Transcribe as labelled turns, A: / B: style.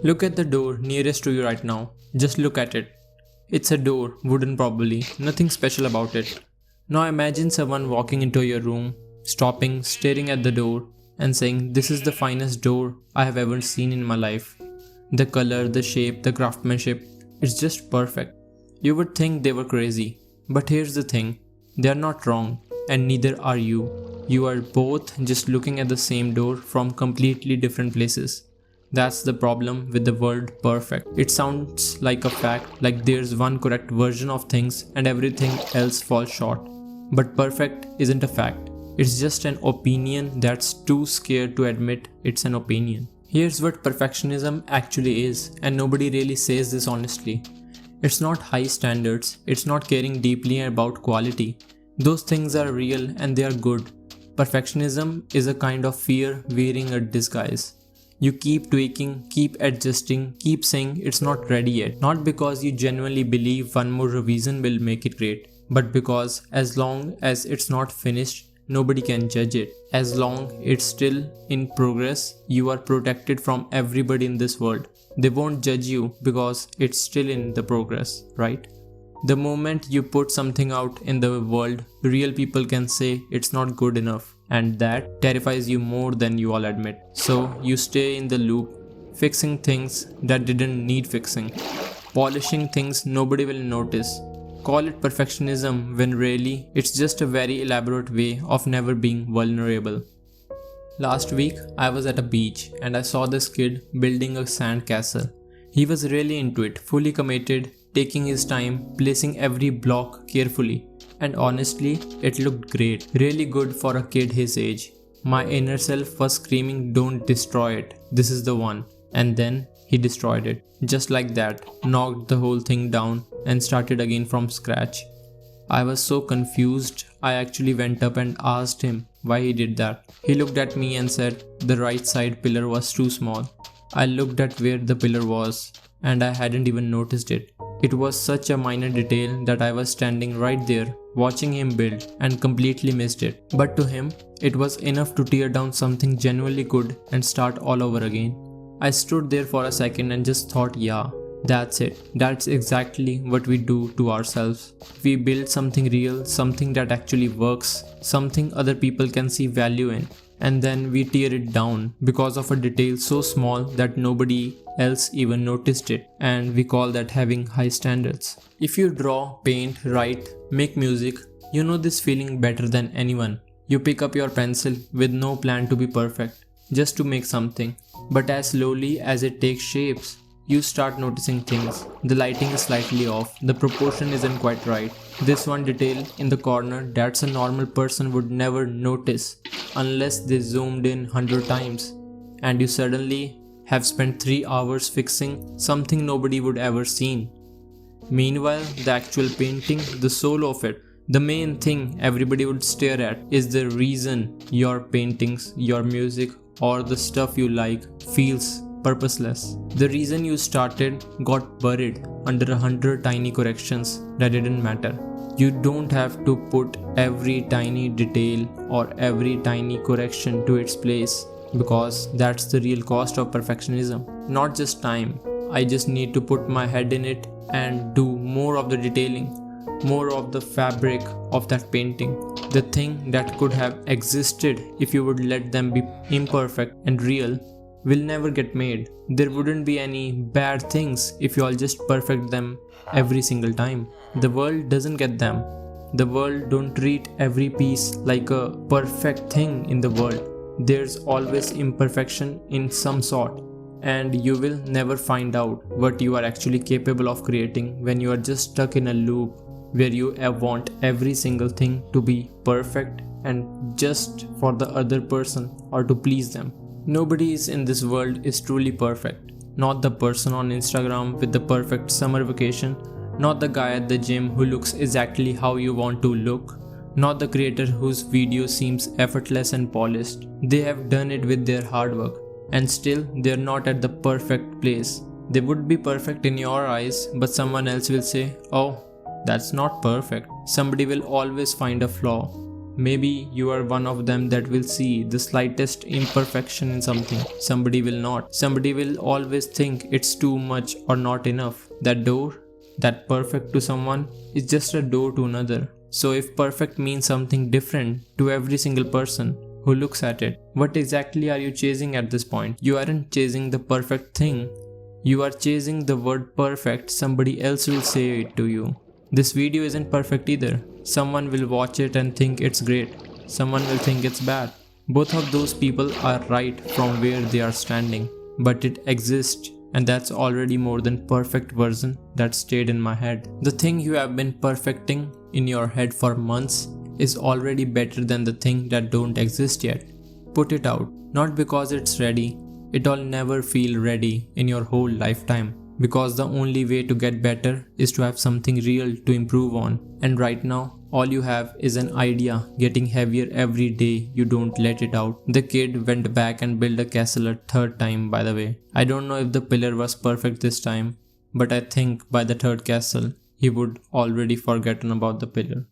A: Look at the door nearest to you right now. Just look at it. It's a door, wooden probably, nothing special about it. Now imagine someone walking into your room, stopping, staring at the door, and saying, "This is the finest door I have ever seen in my life. The color, the shape, the craftsmanship, it's just perfect." You would think they were crazy. But here's the thing, they are not wrong, and neither are you. You are both just looking at the same door from completely different places. That's the problem with the word perfect. It sounds like a fact, like there's one correct version of things and everything else falls short. But perfect isn't a fact. It's just an opinion that's too scared to admit it's an opinion. Here's what perfectionism actually is, and nobody really says this honestly. It's not high standards, it's not caring deeply about quality. Those things are real and they are good. Perfectionism is a kind of fear wearing a disguise. You keep tweaking, keep adjusting, keep saying it's not ready yet. Not because you genuinely believe one more revision will make it great, but because as long as it's not finished, nobody can judge it. As long it's still in progress, you are protected from everybody in this world. They won't judge you because it's still in the progress, right? The moment you put something out in the world, real people can say it's not good enough. And that terrifies you more than you all admit. So you stay in the loop, fixing things that didn't need fixing, polishing things nobody will notice. Call it perfectionism when really it's just a very elaborate way of never being vulnerable. Last week I was at a beach and I saw this kid building a sand castle. He was really into it, fully committed, taking his time, placing every block carefully. And honestly, it looked great, really good for a kid his age. My inner self was screaming, "Don't destroy it, this is the one." And then he destroyed it. Just like that, knocked the whole thing down and started again from scratch. I was so confused, I actually went up and asked him why he did that. He looked at me and said the right side pillar was too small. I looked at where the pillar was and I hadn't even noticed it. It was such a minor detail that I was standing right there watching him build and completely missed it. But to him, it was enough to tear down something genuinely good and start all over again. I stood there for a second and just thought, yeah, that's it. That's exactly what we do to ourselves. We build something real, something that actually works, something other people can see value in. And then we tear it down because of a detail so small that nobody else even noticed it, and we call that having high standards. If you draw, paint, write, make music, you know this feeling better than anyone. You pick up your pencil with no plan to be perfect, just to make something. But as slowly as it takes shapes, you start noticing things. The lighting is slightly off, the proportion isn't quite right. This one detail in the corner that's a normal person would never notice unless they zoomed in 100 times. And you suddenly have spent 3 hours fixing something nobody would ever seen. Meanwhile, the actual painting, the soul of it, the main thing everybody would stare at is the reason your paintings, your music, or the stuff you like feels purposeless. The reason you started got buried under 100 tiny corrections that didn't matter. You don't have to put every tiny detail or every tiny correction to its place, because that's the real cost of perfectionism. Not just time, I just need to put my head in it and do more of the detailing, more of the fabric of that painting. The thing that could have existed if you would let them be imperfect and real will never get made. There wouldn't be any bad things if you all just perfect them every single time. The world doesn't get them. The world don't treat every piece like a perfect thing in the world. There's always imperfection in some sort, and you will never find out what you are actually capable of creating when you are just stuck in a loop where you want every single thing to be perfect and just for the other person or to please them. Nobody in this world is truly perfect. Not the person on Instagram with the perfect summer vacation, not the guy at the gym who looks exactly how you want to look, not the creator whose video seems effortless and polished. They have done it with their hard work, and still they're not at the perfect place. They would be perfect in your eyes, but someone else will say, "Oh, that's not perfect." Somebody will always find a flaw. Maybe you are one of them that will see the slightest imperfection in something. Somebody will not. Somebody will always think it's too much or not enough. That door, that perfect to someone, is just a door to another. So if perfect means something different to every single person who looks at it, what exactly are you chasing at this point? You aren't chasing the perfect thing. You are chasing the word perfect. Somebody else will say it to you. This video isn't perfect either. Someone will watch it and think it's great. Someone will think it's bad. Both of those people are right from where they are standing. But it exists, and that's already more than perfect version that stayed in my head. The thing you have been perfecting in your head for months is already better than the thing that don't exist yet. Put it out. Not because it's ready. It'll never feel ready in your whole lifetime. Because the only way to get better is to have something real to improve on. And right now, all you have is an idea getting heavier every day you don't let it out. The kid went back and built a castle a third time, by the way. I don't know if the pillar was perfect this time, but I think by the third castle, he would already forgotten about the pillar.